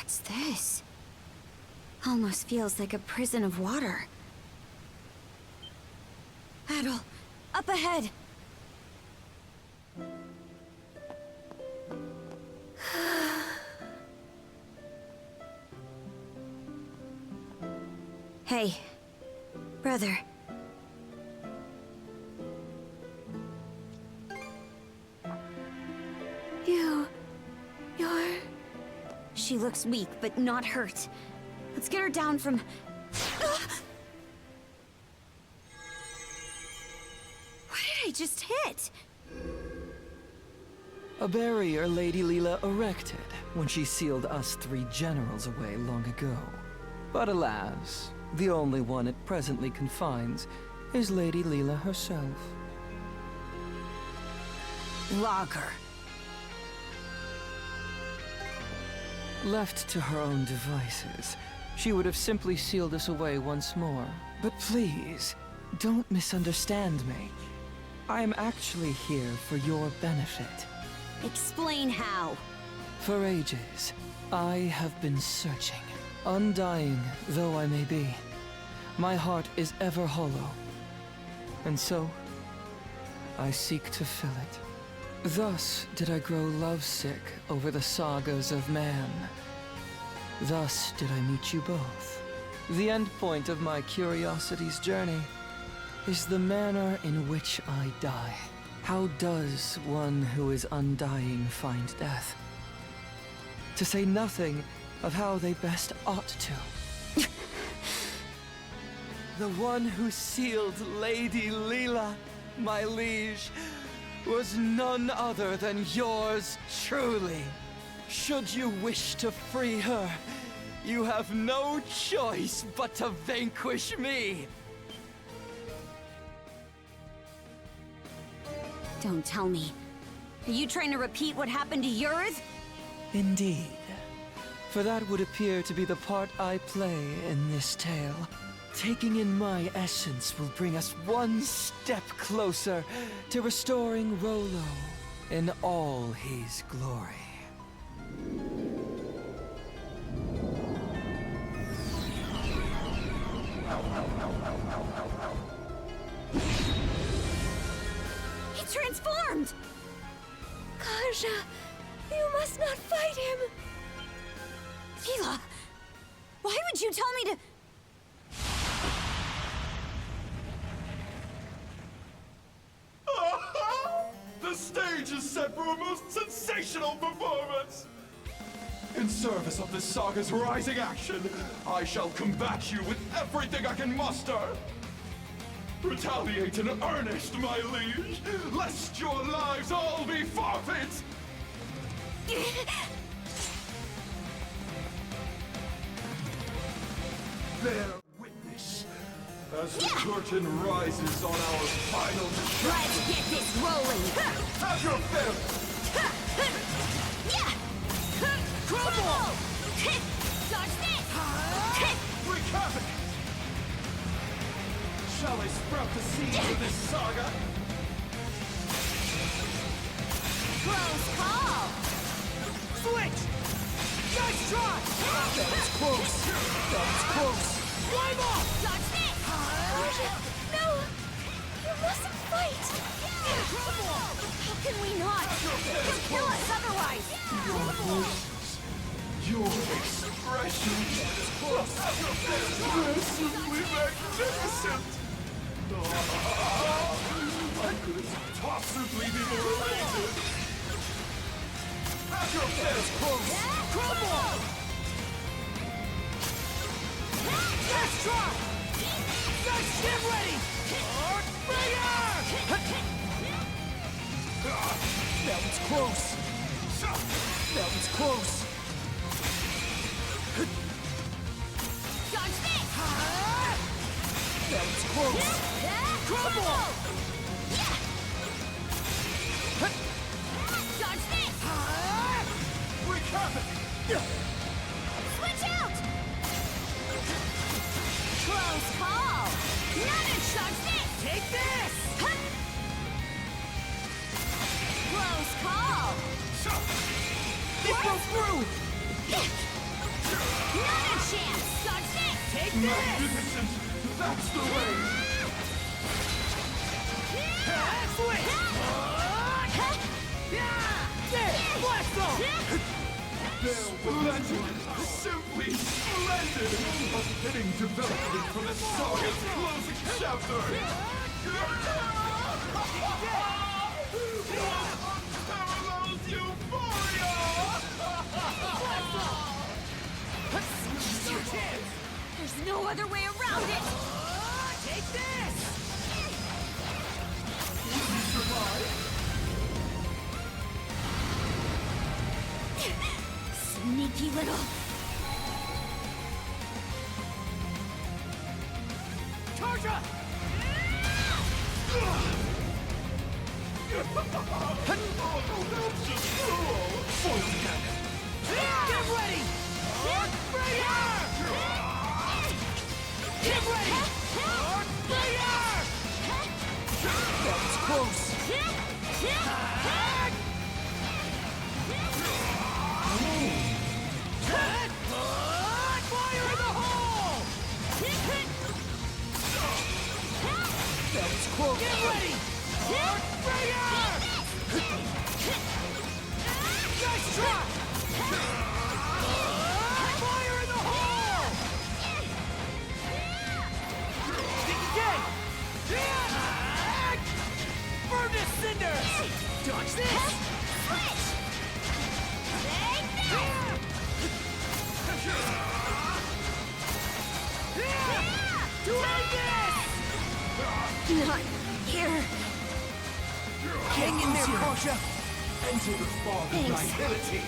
What's this? Almost feels like a prison of water. Adol, up ahead! Hey, brother. You're... She looks weak, but not hurt. Let's get her down from... What did I just hit? A barrier Lady Leela erected when she sealed us 3 generals away long ago. But alas, the only one it presently confines is Lady Leela herself. Lager. Left to her own devices, she would have simply sealed us away once more. But please, don't misunderstand me. I am actually here for your benefit. Explain how. For ages, I have been searching. Undying though I may be, my heart is ever hollow. And so, I seek to fill it. Thus did I grow lovesick over the sagas of man. Thus did I meet you both. The end point of my curiosity's journey is the manner in which I die. How does one who is undying find death? To say nothing of how they best ought to. The one who sealed Lady Leela, my liege, was none other than yours truly. Should you wish to free her, you have no choice but to vanquish me. Don't tell me. Are you trying to repeat what happened to yours? Indeed. For that would appear to be the part I play in this tale. Taking in my essence will bring us one step closer to restoring Rolo in all his glory. He transformed! Kaja, you must not fight him! Leela, why would you tell me to... The stage is set for a most sensational performance! In service of this saga's rising action, I shall combat you with everything I can muster! Retaliate in earnest, my liege, lest your lives all be forfeit! Bear witness as the curtain rises on our final destruction. Let's get this rolling! Have your fill! Crumble! Dodge this! Wreak havoc! Shall I sprout the seeds of this saga? Close call! Switch! Nice try! That was close! That was close! Climb off! Dodge this! No! You mustn't fight! How can we not? He'll kill us otherwise! Your voices, your expressions are simply magnificent! I couldn't possibly be more elated! Have your fist close! Crumble! Let's try! Nice, get ready! Fire! That one's close! That one's close! Dodge this! That one's close! Crumble! Dodge this! Wreak havoc! Switch out! Close call! Another dodge this! Take this! Close call! It broke through! chance! Dodge this! Take this! Magnificent! That's the way! Switch! There! Blast off! Mell, the legend! Simply splendid! A fitting development for this saga's closing chapter! Unparalleled euphoria! Seize your chance! There's no other way around it! Take this! Sneaky little... Charge up! That's just cruel! Foil cannon! Get ready! Fire! Get ready! Fire! That was close! Fire in the hole! That was close! Get ready! Fire! Nice try! Fire in the hole! Think again! Burn to cinders! Dodge this! Switch! Take this! To end this! Not here. Hang in there, Kasia! Enter the fog of Thanks. nihility!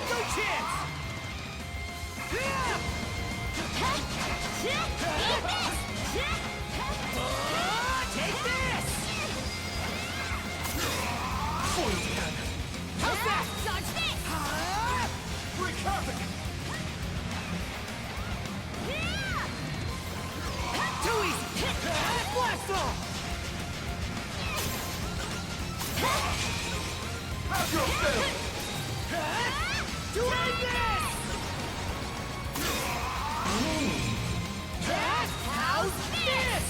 No chance! Take this! Foil cannon! How's that? Dodge this! Wreak havoc! Too easy! Blast off! Have your fill! To end this! How's this?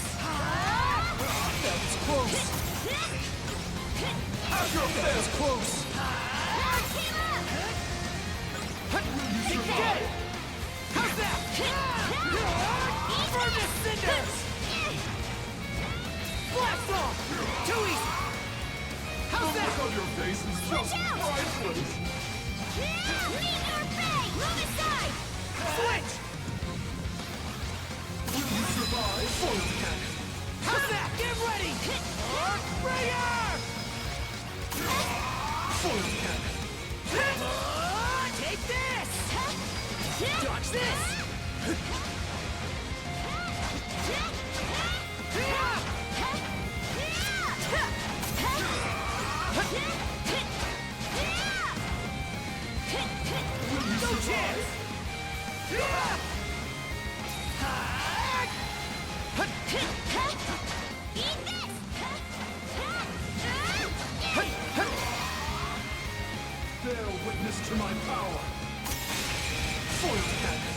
That was close! Have your That was fill! close! Think again! How's that? Burn to cinders! Blast off! Too easy! The How's look that? on your face is just out! priceless! Leave your bay! Move aside! Switch! Will you survive? Foil cannon! How's that? Get ready! Bringer! Foil cannon! Take this! Dodge this! No chance! Bear witness to my power! Foil cannon!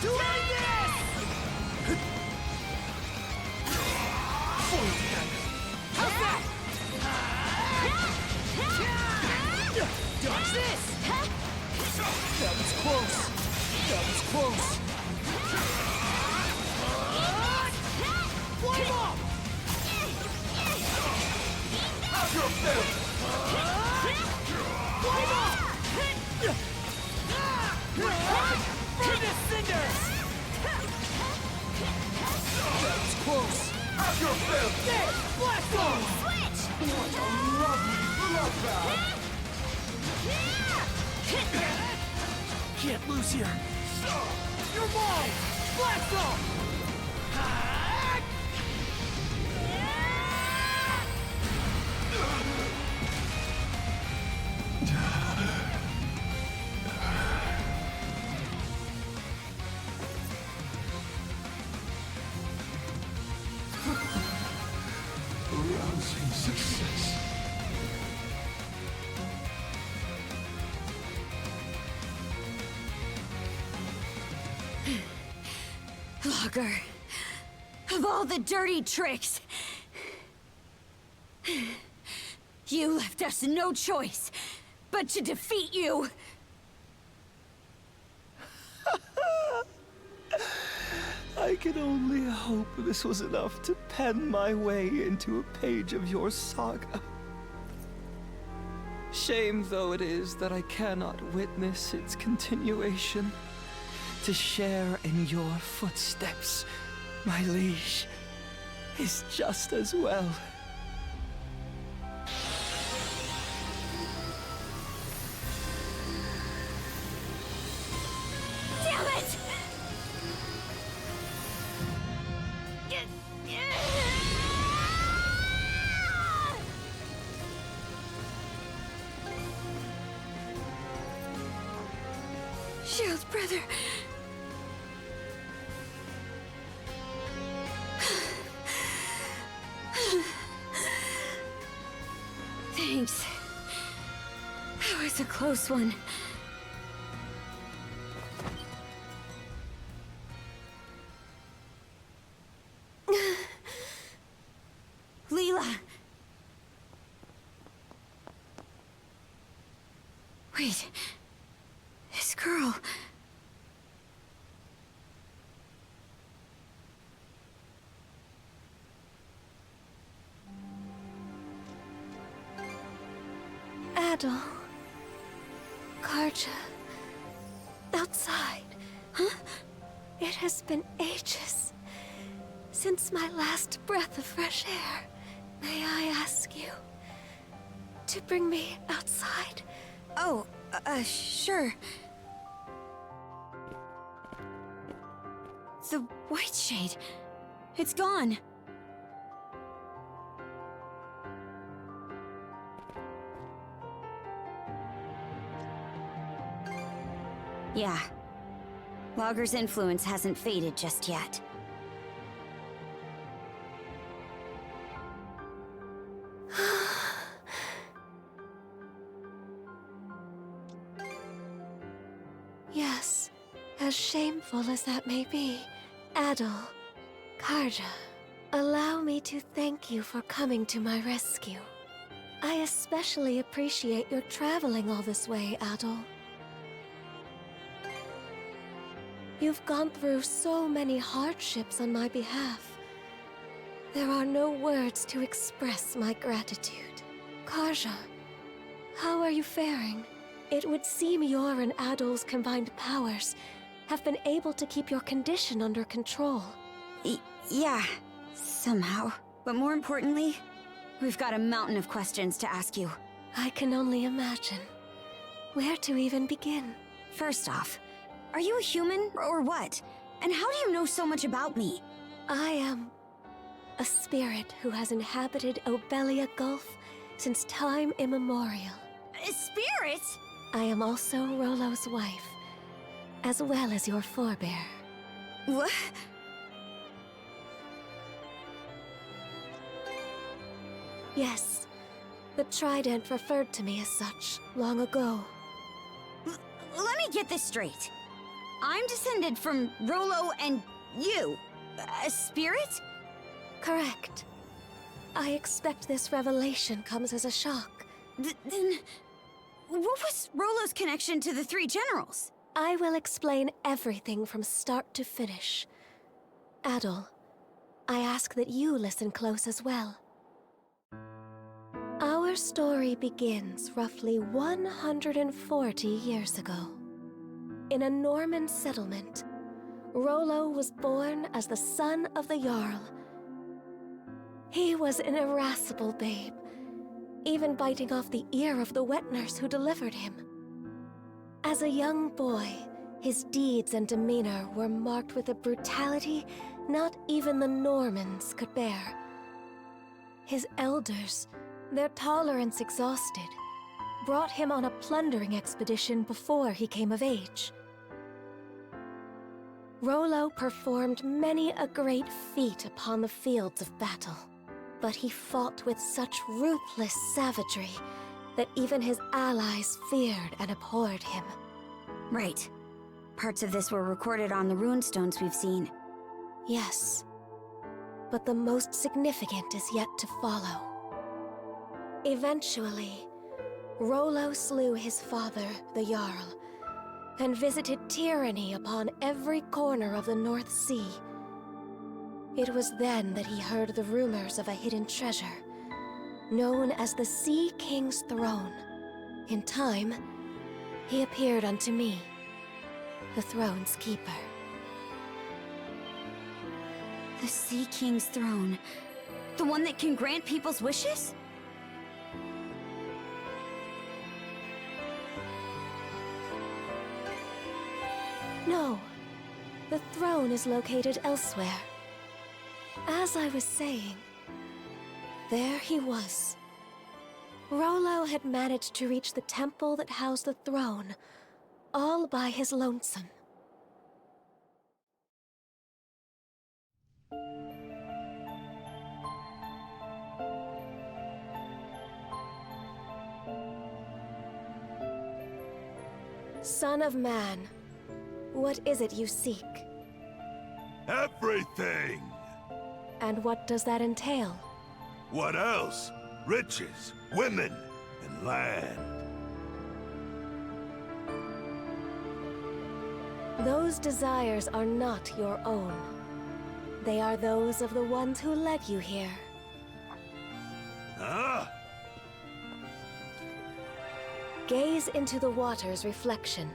To end this! Foil cannon! How's that? Dodge this! That was close! That was close! Flame off! Have your fill! Flame off! Burn to cinders! That was close! Have your fill! There! Blast off! Switch! What a lovely bloodbath! Can't lose here! You're mine! Blast off! Rousing success. Augur. Of all the dirty tricks, you left us no choice but to defeat you. I can only hope this was enough to pen my way into a page of your saga. Shame though it is that I cannot witness its continuation. To share in your footsteps, my liege, is just as well. Damn it! Shield brother. Thanks. That was a close one. Leela. Wait. This girl. Adol. Karja. Outside. Huh? It has been ages since my last breath of fresh air. May I ask you to bring me outside? Oh, sure. The white shade. It's gone. Yeah. Lager's influence hasn't faded just yet. Yes, as shameful as that may be, Adol, Karja, allow me to thank you for coming to my rescue. I especially appreciate your traveling all this way, Adol. You've gone through so many hardships on my behalf. There are no words to express my gratitude. Karja, how are you faring? It would seem your and Adol's combined powers have been able to keep your condition under control. Yeah, somehow. But more importantly, we've got a mountain of questions to ask you. I can only imagine. Where to even begin? First off, are you a human, or what? And how do you know so much about me? I am a spirit who has inhabited Obelia Gulf since time immemorial. A spirit? I am also Rollo's wife, as well as your forebear. What? Yes, the Trident referred to me as such long ago. Let me get this straight. I'm descended from Rollo and you. A spirit? Correct. I expect this revelation comes as a shock. Then, what was Rollo's connection to the three generals? I will explain everything from start to finish. Adol, I ask that you listen close as well. Our story begins roughly 140 years ago. In a Norman settlement, Rollo was born as the son of the Jarl. He was an irascible babe, even biting off the ear of the wet nurse who delivered him. As a young boy, his deeds and demeanor were marked with a brutality not even the Normans could bear. His elders, their tolerance exhausted, brought him on a plundering expedition before he came of age. Rollo performed many a great feat upon the fields of battle, but he fought with such ruthless savagery that even his allies feared and abhorred him. Right. Parts of this were recorded on the runestones we've seen. Yes, but the most significant is yet to follow. Eventually, Rollo slew his father, the Jarl, and visited tyranny upon every corner of the North Sea. It was then that he heard the rumors of a hidden treasure, known as the Sea King's Throne. In time, he appeared unto me, the throne's keeper. The Sea King's throne. The one that can grant people's wishes? No, the throne is located elsewhere. As I was saying, there he was. Rollo had managed to reach the temple that housed the throne, all by his lonesome. Son of man, what is it you seek? Everything! And what does that entail? What else? Riches, women, and land. Those desires are not your own. They are those of the ones who led you here. Huh? Gaze into the water's reflection.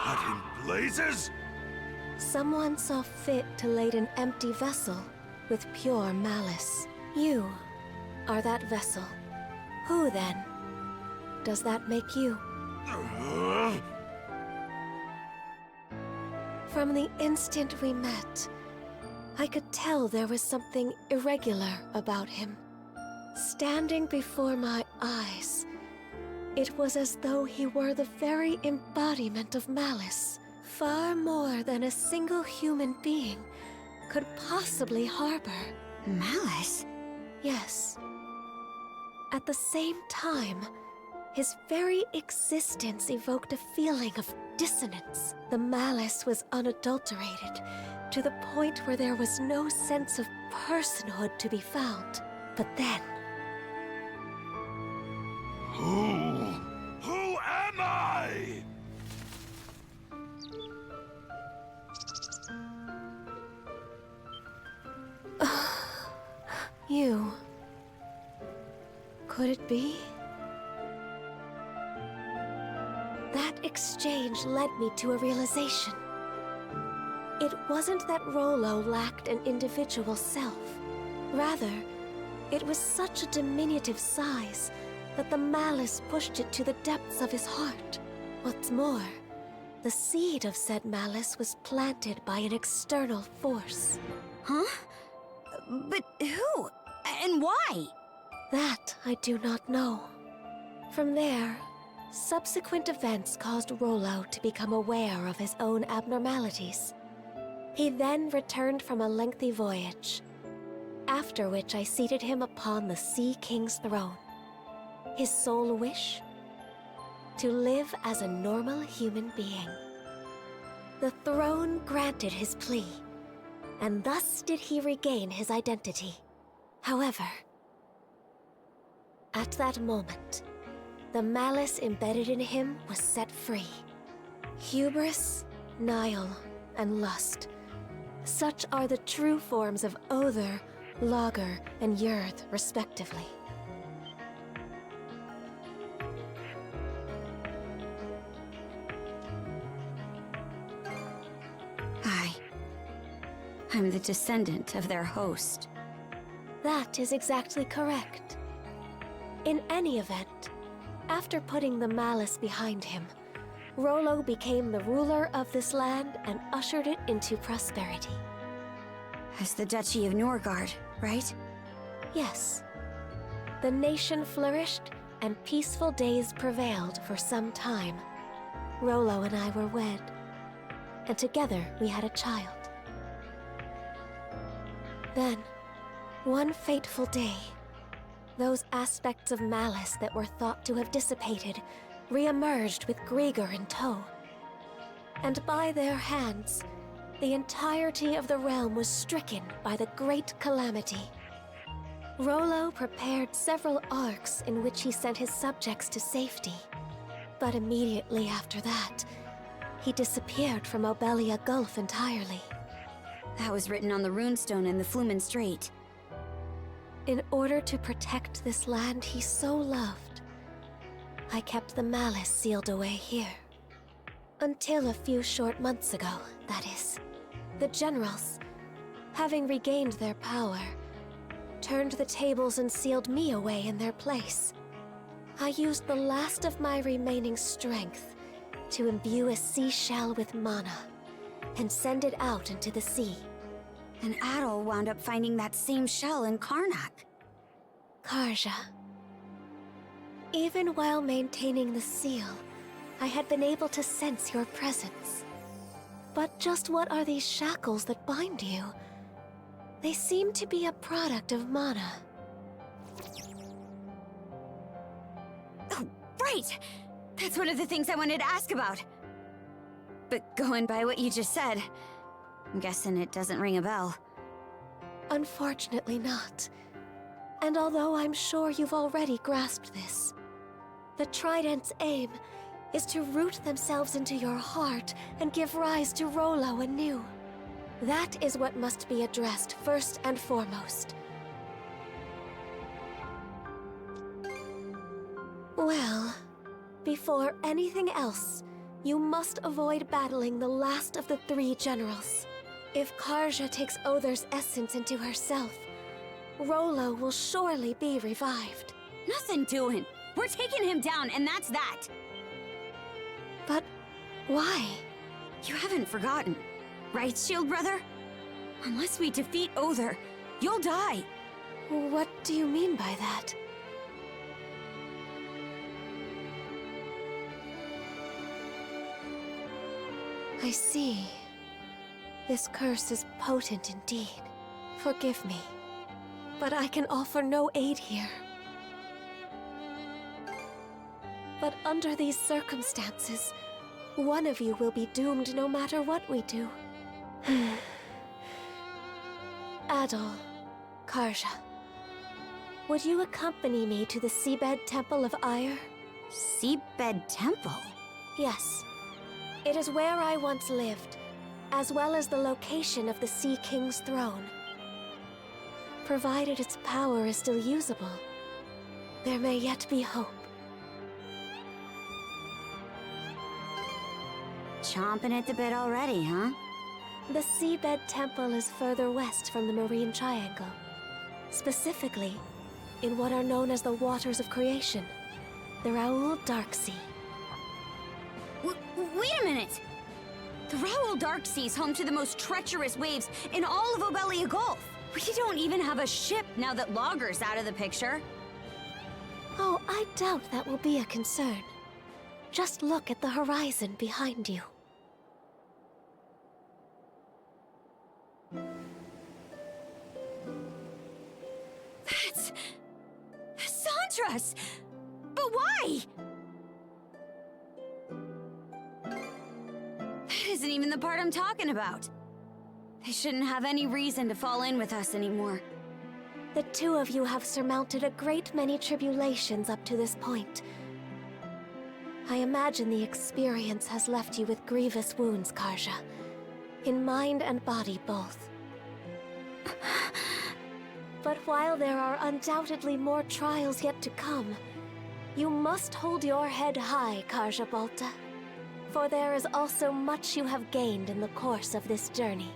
What in blazes? Someone saw fit to lade an empty vessel with pure malice. You are that vessel. Who, then, does that make you? From the instant we met, I could tell there was something irregular about him. Standing before my eyes, it was as though he were the very embodiment of malice, far more than a single human being could possibly harbor. Malice? Yes. At the same time, his very existence evoked a feeling of dissonance. The malice was unadulterated, to the point where there was no sense of personhood to be found. But then... Who am I? You... Could it be? That exchange led me to a realization. It wasn't that Rollo lacked an individual self. Rather, it was such a diminutive size that the malice pushed it to the depths of his heart. What's more, the seed of said malice was planted by an external force. Huh? But who? And why? That I do not know. From there, subsequent events caused Rollo to become aware of his own abnormalities. He then returned from a lengthy voyage, after which I seated him upon the Sea King's throne. His sole wish? To live as a normal human being. The throne granted his plea, and thus did he regain his identity. However, at that moment, the malice embedded in him was set free. Hubris, Nile, and lust. Such are the true forms of Other, Lager, and Yurth, respectively. I'm the descendant of their host. That is exactly correct. In any event, after putting the malice behind him, Rollo became the ruler of this land and ushered it into prosperity. As the Duchy of Norgard, right? Yes. The nation flourished and peaceful days prevailed for some time. Rollo and I were wed, and together we had a child. Then, one fateful day, Those aspects of malice that were thought to have dissipated re-emerged with Grieger in tow. And by their hands, the entirety of the realm was stricken by the great calamity. Rollo prepared several arcs in which he sent his subjects to safety. But immediately after that, he disappeared from Obelia Gulf entirely. That was written on the runestone in the Flumen Strait. In order to protect this land he so loved, I kept the malice sealed away here. Until a few short months ago, that is. The generals, having regained their power, turned the tables and sealed me away in their place. I used the last of my remaining strength to imbue a seashell with mana and send it out into the sea. And Adol wound up finding that same shell in Karnak. Karja. Even while maintaining the seal, I had been able to sense your presence. But just what are these shackles that bind you? They seem to be a product of mana. Oh, right! That's one of the things I wanted to ask about. But going by what you just said, I'm guessing it doesn't ring a bell. Unfortunately not. And although I'm sure you've already grasped this, the Trident's aim is to root themselves into your heart and give rise to Rollo anew. That is what must be addressed first and foremost. Well, before anything else, you must avoid battling the last of the three generals. If Karja takes Other's essence into herself, Rollo will surely be revived. Nothing doing. We're taking him down, and that's that. But why? You haven't forgotten, right, Shield Brother? Unless we defeat Other, you'll die. What do you mean by that? I see. This curse is potent indeed. Forgive me, but I can offer no aid here. But under these circumstances, one of you will be doomed no matter what we do. Adol, Karja, would you accompany me to the Seabed Temple of Ire? Seabed Temple? Yes. It is where I once lived, as well as the location of the Sea King's throne. Provided its power is still usable, there may yet be hope. Chomping at the bit already, huh? The Seabed Temple is further west from the Marine Triangle. Specifically, in what are known as the Waters of Creation, the Raoul Darksea. Wait a minute! The Raoul Darksea is home to the most treacherous waves in all of Obelia Gulf. We don't even have a ship now that Logger's out of the picture. Oh, I doubt that will be a concern. Just look at the horizon behind you. That's... Sandra's! But why? That isn't even the part I'm talking about. They shouldn't have any reason to fall in with us anymore. The two of you have surmounted a great many tribulations up to this point. I imagine the experience has left you with grievous wounds, Karja. In mind and body both. But while there are undoubtedly more trials yet to come, you must hold your head high, Karja Balta. For there is also much you have gained in the course of this journey.